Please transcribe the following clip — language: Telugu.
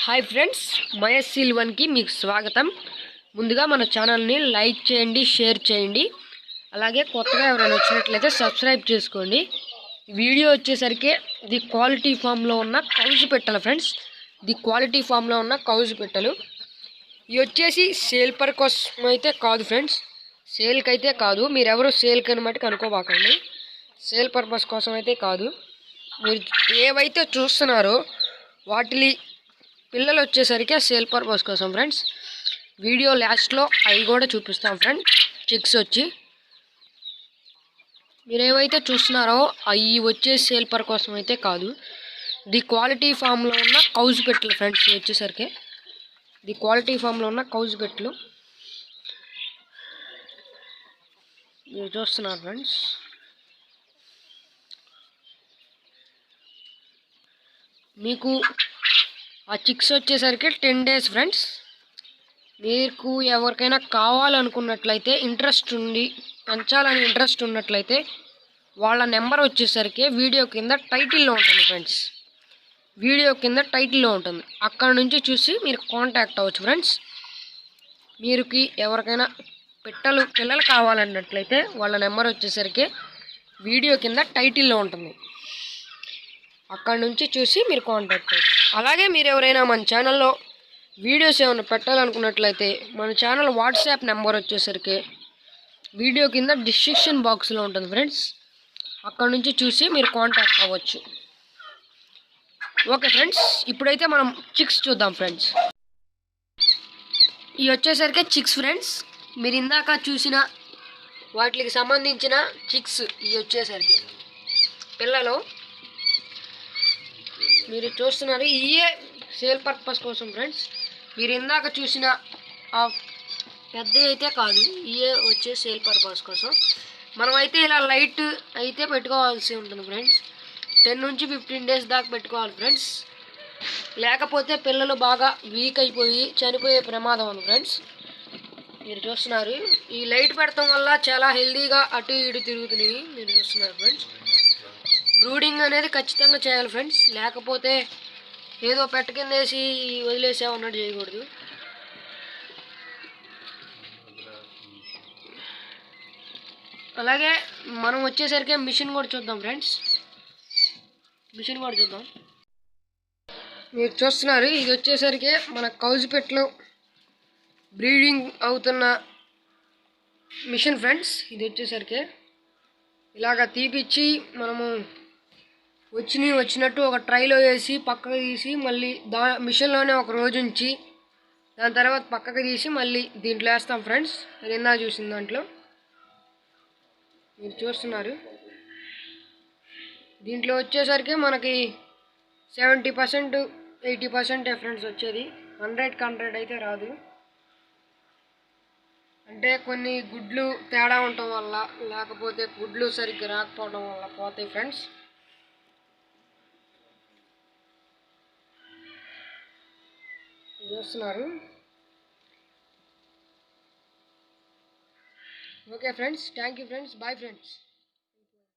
హాయ్ ఫ్రెండ్స్, మైఎస్సీల్ వన్కి మీకు స్వాగతం. ముందుగా మన ఛానల్ని లైక్ చేయండి, షేర్ చేయండి. అలాగే కొత్తగా ఎవరైనా వచ్చినట్లయితే సబ్స్క్రైబ్ చేసుకోండి. వీడియో వచ్చేసరికి ది క్వాలిటీ ఫామ్లో ఉన్న కౌజు పెట్టలు ఫ్రెండ్స్. ది క్వాలిటీ ఫామ్లో ఉన్న కౌజు పెట్టలు ఇవి వచ్చేసి సేల్ పర్పస్ అయితే కాదు ఫ్రెండ్స్. సేల్కి అయితే కాదు, మీరెవరు సేల్కి అని మటుకు అనుకోబాకండి. సేల్ పర్పస్ కోసం అయితే కాదు. మీరు ఏవైతే చూస్తున్నారో వాటి పిల్లలు వచ్చేసరికి సేల్ పర్పస్ కోసం ఫ్రెండ్స్. వీడియో లాస్ట్లో అవి కూడా చూపిస్తాం ఫ్రెండ్స్. చిక్స్ వచ్చి మీరు ఏవైతే చూస్తున్నారో అవి వచ్చే సేల్ పర్పస్ కోసం అయితే కాదు. ది క్వాలిటీ ఫామ్లో ఉన్న కౌజు పెట్టలు ఫ్రెండ్స్. ఇవి వచ్చేసరికి ది క్వాలిటీ ఫామ్లో ఉన్న కౌజు పెట్టలు మీరు చూస్తున్నారు ఫ్రెండ్స్. మీకు ఆ చిక్స్ వచ్చేసరికి 10 days ఫ్రెండ్స్. మీకు ఎవరికైనా కావాలనుకున్నట్లయితే ఇంట్రెస్ట్ ఉండి పెంచాలని ఇంట్రెస్ట్ ఉన్నట్లయితే వాళ్ళ నెంబర్ వచ్చేసరికి వీడియో కింద టైటిల్లో ఉంటుంది ఫ్రెండ్స్. వీడియో కింద టైటిల్లో ఉంటుంది. అక్కడ నుంచి చూసి మీరు కాంటాక్ట్ అవ్వచ్చు ఫ్రెండ్స్. మీరుకి ఎవరికైనా పిల్లలు కావాలన్నట్లయితే వాళ్ళ నెంబర్ వచ్చేసరికి వీడియో కింద టైటిల్లో ఉంటుంది. అక్కడ నుంచి చూసి మీరు కాంటాక్ట్ అవ్వచ్చు. అలాగే మీరు ఎవరైనా మన ఛానల్లో వీడియోస్ ఏమైనా పెట్టాలనుకున్నట్లయితే మన ఛానల్ వాట్సాప్ నెంబర్ వచ్చేసరికి వీడియో కింద డిస్క్రిప్షన్ బాక్స్లో ఉంటుంది ఫ్రెండ్స్. అక్కడ నుంచి చూసి మీరు కాంటాక్ట్ అవ్వచ్చు. ఓకే ఫ్రెండ్స్, ఇప్పుడైతే మనం చిక్స్ చూద్దాం ఫ్రెండ్స్. ఇవి వచ్చేసరికి చిక్స్ ఫ్రెండ్స్. మీరు ఇందాక చూసిన వాటికి సంబంధించిన చిక్స్ ఇవి వచ్చేసరికి పిల్లలు మీరు చూస్తున్నారు. ఇవే సేల్ పర్పస్ కోసం ఫ్రెండ్స్. మీరు ఇందాక చూసిన ఆ పెద్ద అయితే కాదు, ఇవే వచ్చే సేల్ పర్పస్ కోసం. మనమైతే ఇలా లైట్ అయితే పెట్టుకోవాల్సి ఉంటుంది ఫ్రెండ్స్. 10 నుంచి 15 days దాకా పెట్టుకోవాలి ఫ్రెండ్స్. లేకపోతే పిల్లలు బాగా వీక్ అయిపోయి చనిపోయే ప్రమాదం ఉంది ఫ్రెండ్స్. మీరు చూస్తున్నారు ఈ లైట్ పెడతాం వల్ల చాలా హెల్దీగా అటు ఇటు తిరుగుతున్నాయి. మీరు చూస్తున్నారు ఫ్రెండ్స్. బ్రూడింగ్ అనేది ఖచ్చితంగా చేయాలి ఫ్రెండ్స్. లేకపోతే ఏదో పెట్టకిందేసి వదిలేసామన్నట్టు చేయకూడదు. అలాగే మనం వచ్చేసరికి మిషన్ కూడా చూద్దాం ఫ్రెండ్స్. మిషన్ కూడా చూద్దాం. మీరు చూస్తున్నారు ఇది వచ్చేసరికి మన కౌజు పెట్టలు బ్రీడింగ్ అవుతున్న మిషన్ ఫ్రెండ్స్. ఇది వచ్చేసరికి ఇలాగ తీపిచ్చి మనము వచ్చినట్టు ఒక ట్రైలో వేసి పక్కకు తీసి మళ్ళీ మిషన్లోనే ఒక రోజు ఉంచి దాని తర్వాత పక్కకు తీసి మళ్ళీ దీంట్లో వేస్తాం ఫ్రెండ్స్. అది ఇందా చూసిన దాంట్లో మీరు చూస్తున్నారు. దీంట్లో వచ్చేసరికి మనకి 70% 80% ఫ్రెండ్స్ వచ్చేది. 100కి 100 అయితే రాదు. అంటే కొన్ని గుడ్లు తేడా ఉండటం వల్ల లేకపోతే గుడ్లు సరిగ్గా రాకపోవడం వల్ల పోతాయి ఫ్రెండ్స్. చూస్తున్నారు. Okay friends, thank you friends. Bye friends.